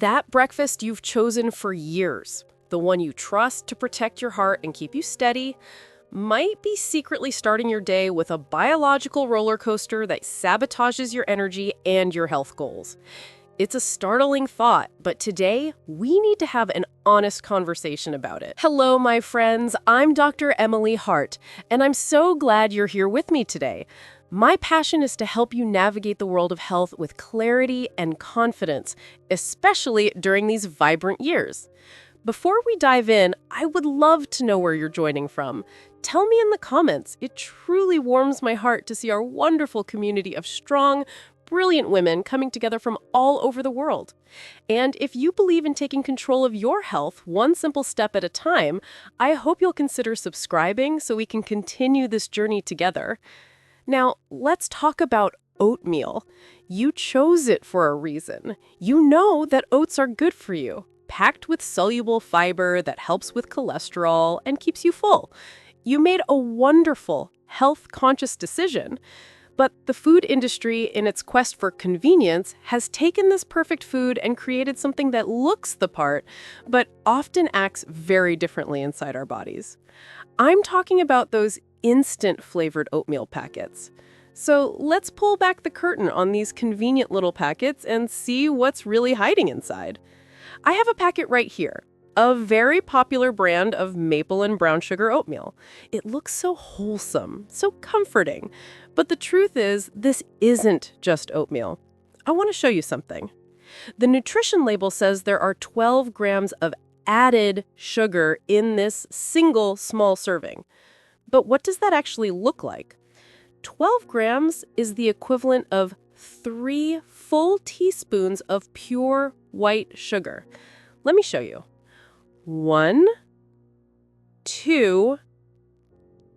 That breakfast you've chosen for years, the one you trust to protect your heart and keep you steady, might be secretly starting your day with a biological roller coaster that sabotages your energy and your health goals. It's a startling thought, but today we need to have an honest conversation about it. Hello, my friends. I'm Dr. Emily Hart, and I'm so glad you're here with me today. My passion is to help you navigate the world of health with clarity and confidence, especially during these vibrant years. Before we dive in, I would love to know where you're joining from. Tell me in the comments. It truly warms my heart to see our wonderful community of strong, brilliant women coming together from all over the world. And if you believe in taking control of your health one simple step at a time, I hope you'll consider subscribing so we can continue this journey together. Now, let's talk about oatmeal. You chose it for a reason. You know that oats are good for you, packed with soluble fiber that helps with cholesterol and keeps you full. You made a wonderful, health-conscious decision. But the food industry, in its quest for convenience, has taken this perfect food and created something that looks the part, but often acts very differently inside our bodies. I'm talking about those instant flavored oatmeal packets. So let's pull back the curtain on these convenient little packets and see what's really hiding inside. I have a packet right here, a very popular brand of maple and brown sugar oatmeal. It looks so wholesome, so comforting. But the truth is, this isn't just oatmeal. I want to show you something. The nutrition label says there are 12 grams of added sugar in this single small serving. But what does that actually look like? 12 grams is the equivalent of 3 full teaspoons of pure white sugar. Let me show you. 1, 2,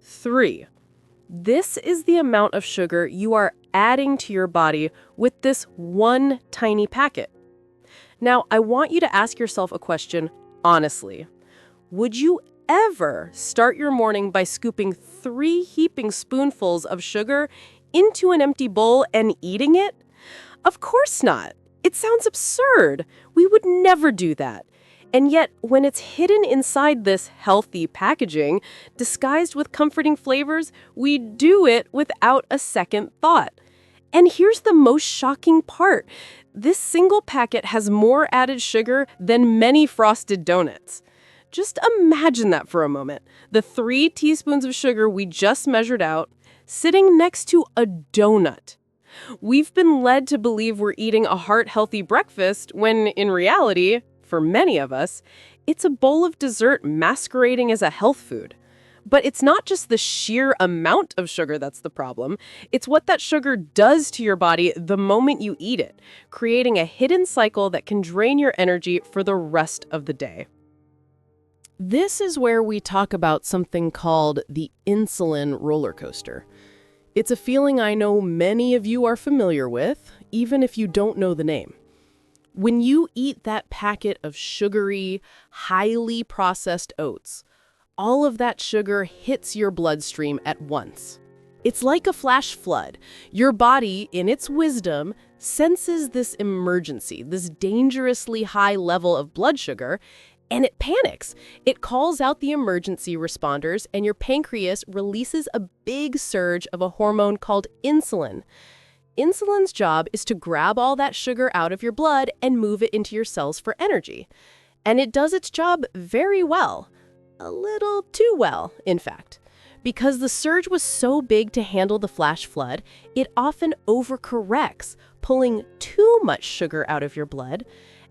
3. This is the amount of sugar you are adding to your body with this one tiny packet. Now, I want you to ask yourself a question honestly. Would you ever start your morning by scooping 3 heaping spoonfuls of sugar into an empty bowl and eating it? Of course not. It sounds absurd. We would never do that. And yet, when it's hidden inside this healthy packaging, disguised with comforting flavors, we do it without a second thought. And here's the most shocking part. This single packet has more added sugar than many frosted donuts. Just imagine that for a moment. The 3 teaspoons of sugar we just measured out, sitting next to a donut. We've been led to believe we're eating a heart-healthy breakfast when, in reality, for many of us, it's a bowl of dessert masquerading as a health food. But it's not just the sheer amount of sugar that's the problem. It's what that sugar does to your body the moment you eat it, creating a hidden cycle that can drain your energy for the rest of the day. This is where we talk about something called the insulin roller coaster. It's a feeling I know many of you are familiar with, even if you don't know the name. When you eat that packet of sugary, highly processed oats, all of that sugar hits your bloodstream at once. It's like a flash flood. Your body, in its wisdom, senses this emergency, this dangerously high level of blood sugar, and it panics. It calls out the emergency responders, and your pancreas releases a big surge of a hormone called insulin. Insulin's job is to grab all that sugar out of your blood and move it into your cells for energy. And it does its job very well. A little too well, in fact. Because the surge was so big to handle the flash flood, it often overcorrects, pulling too much sugar out of your blood.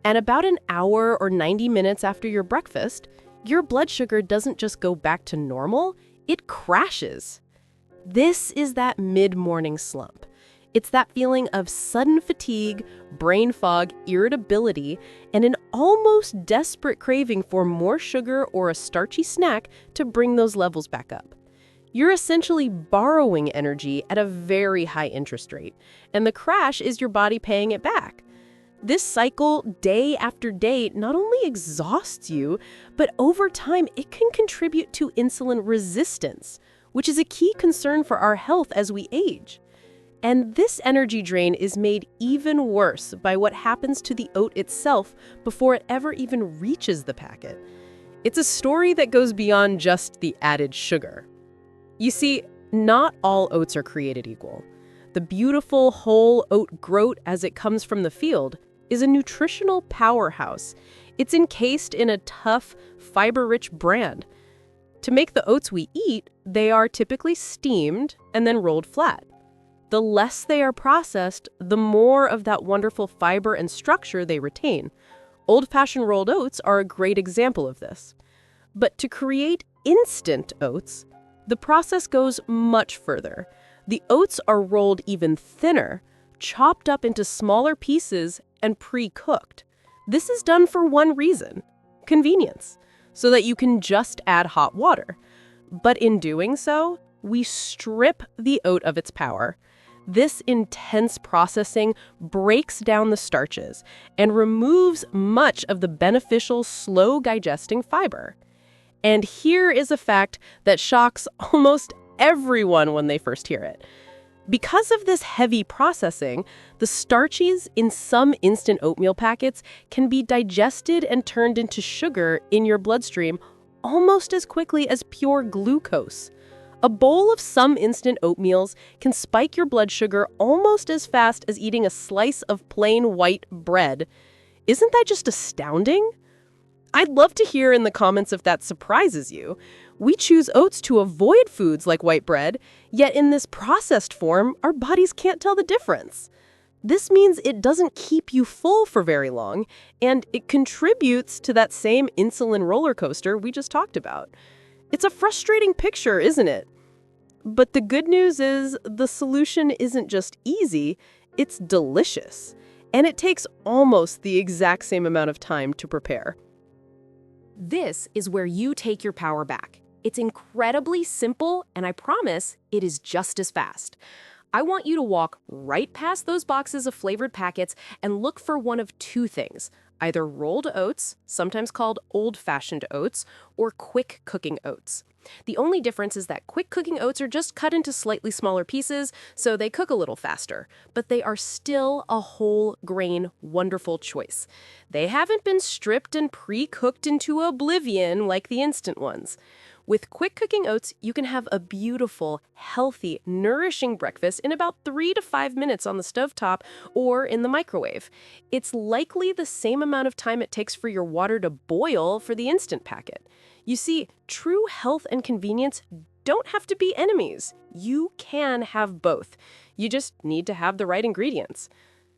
And about an hour or 90 minutes after your breakfast, your blood sugar doesn't just go back to normal, it crashes. This is that mid-morning slump. It's that feeling of sudden fatigue, brain fog, irritability, and an almost desperate craving for more sugar or a starchy snack to bring those levels back up. You're essentially borrowing energy at a very high interest rate, and the crash is your body paying it back. This cycle, day after day, not only exhausts you, but over time it can contribute to insulin resistance, which is a key concern for our health as we age. And this energy drain is made even worse by what happens to the oat itself before it ever even reaches the packet. It's a story that goes beyond just the added sugar. You see, not all oats are created equal. The beautiful whole oat groat as it comes from the field is a nutritional powerhouse. It's encased in a tough, fiber-rich bran. To make the oats we eat, they are typically steamed and then rolled flat. The less they are processed, the more of that wonderful fiber and structure they retain. Old-fashioned rolled oats are a great example of this. But to create instant oats, the process goes much further. The oats are rolled even thinner, chopped up into smaller pieces, and pre-cooked. This is done for one reason: convenience, so that you can just add hot water. But in doing so, we strip the oat of its power. This intense processing breaks down the starches and removes much of the beneficial, slow-digesting fiber. And here is a fact that shocks almost everyone when they first hear it. Because of this heavy processing, the starches in some instant oatmeal packets can be digested and turned into sugar in your bloodstream almost as quickly as pure glucose. A bowl of some instant oatmeals can spike your blood sugar almost as fast as eating a slice of plain white bread. Isn't that just astounding? I'd love to hear in the comments if that surprises you. We choose oats to avoid foods like white bread, yet in this processed form, our bodies can't tell the difference. This means it doesn't keep you full for very long, and it contributes to that same insulin roller coaster we just talked about. It's a frustrating picture, isn't it? But the good news is the solution isn't just easy, it's delicious. And it takes almost the exact same amount of time to prepare. This is where you take your power back. It's incredibly simple, and I promise it is just as fast. I want you to walk right past those boxes of flavored packets and look for one of two things: either rolled oats, sometimes called old-fashioned oats, or quick cooking oats. The only difference is that quick cooking oats are just cut into slightly smaller pieces, so they cook a little faster, but they are still a whole grain wonderful choice. They haven't been stripped and pre-cooked into oblivion like the instant ones. With quick cooking oats, you can have a beautiful, healthy, nourishing breakfast in about 3 to 5 minutes on the stovetop or in the microwave. It's likely the same amount of time it takes for your water to boil for the instant packet. You see, true health and convenience don't have to be enemies. You can have both. You just need to have the right ingredients.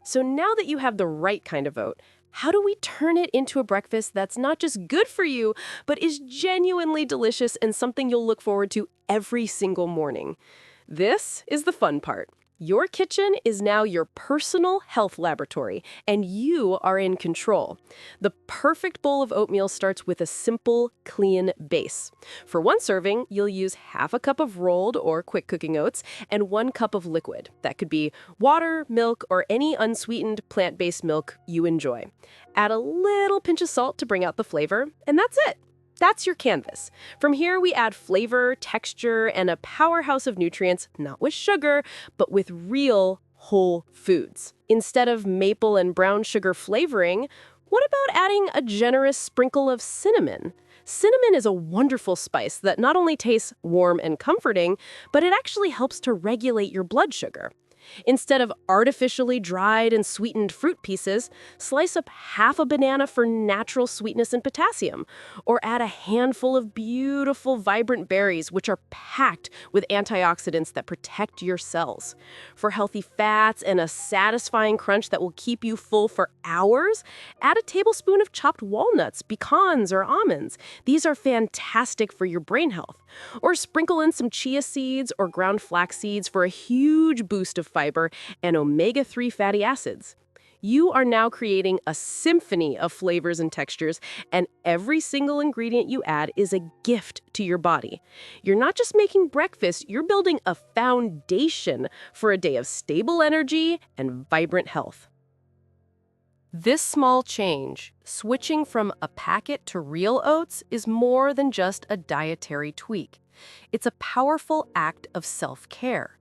So now that you have the right kind of oat, how do we turn it into a breakfast that's not just good for you, but is genuinely delicious and something you'll look forward to every single morning? This is the fun part. Your kitchen is now your personal health laboratory, and you are in control. The perfect bowl of oatmeal starts with a simple, clean base. For one serving, you'll use half a cup of rolled or quick cooking oats and 1 cup of liquid. That could be water, milk, or any unsweetened plant-based milk you enjoy. Add a little pinch of salt to bring out the flavor, and that's it. That's your canvas. From here, we add flavor, texture, and a powerhouse of nutrients, not with sugar, but with real whole foods. Instead of maple and brown sugar flavoring, what about adding a generous sprinkle of cinnamon? Cinnamon is a wonderful spice that not only tastes warm and comforting, but it actually helps to regulate your blood sugar. Instead of artificially dried and sweetened fruit pieces, slice up half a banana for natural sweetness and potassium, or add a handful of beautiful, vibrant berries, which are packed with antioxidants that protect your cells. For healthy fats and a satisfying crunch that will keep you full for hours, add a tablespoon of chopped walnuts, pecans, or almonds. These are fantastic for your brain health. Or sprinkle in some chia seeds or ground flax seeds for a huge boost of fiber and omega-3 fatty acids. You are now creating a symphony of flavors and textures, and every single ingredient you add is a gift to your body. You're not just making breakfast, you're building a foundation for a day of stable energy and vibrant health. This small change, switching from a packet to real oats, is more than just a dietary tweak. It's a powerful act of self-care.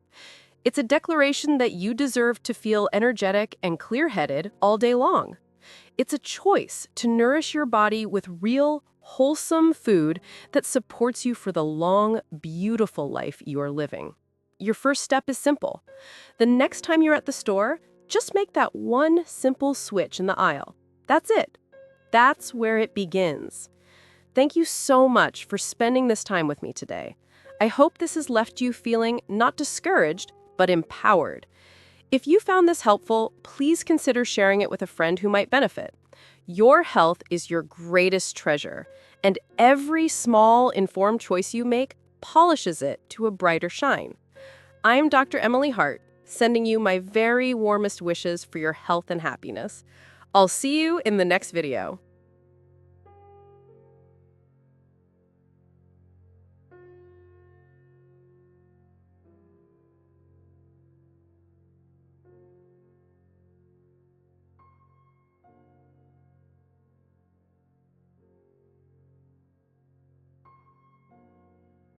It's a declaration that you deserve to feel energetic and clear-headed all day long. It's a choice to nourish your body with real, wholesome food that supports you for the long, beautiful life you are living. Your first step is simple. The next time you're at the store, just make that one simple switch in the aisle. That's it. That's where it begins. Thank you so much for spending this time with me today. I hope this has left you feeling not discouraged, but empowered. If you found this helpful, please consider sharing it with a friend who might benefit. Your health is your greatest treasure, and every small, informed choice you make polishes it to a brighter shine. I'm Dr. Emily Hart, sending you my very warmest wishes for your health and happiness. I'll see you in the next video.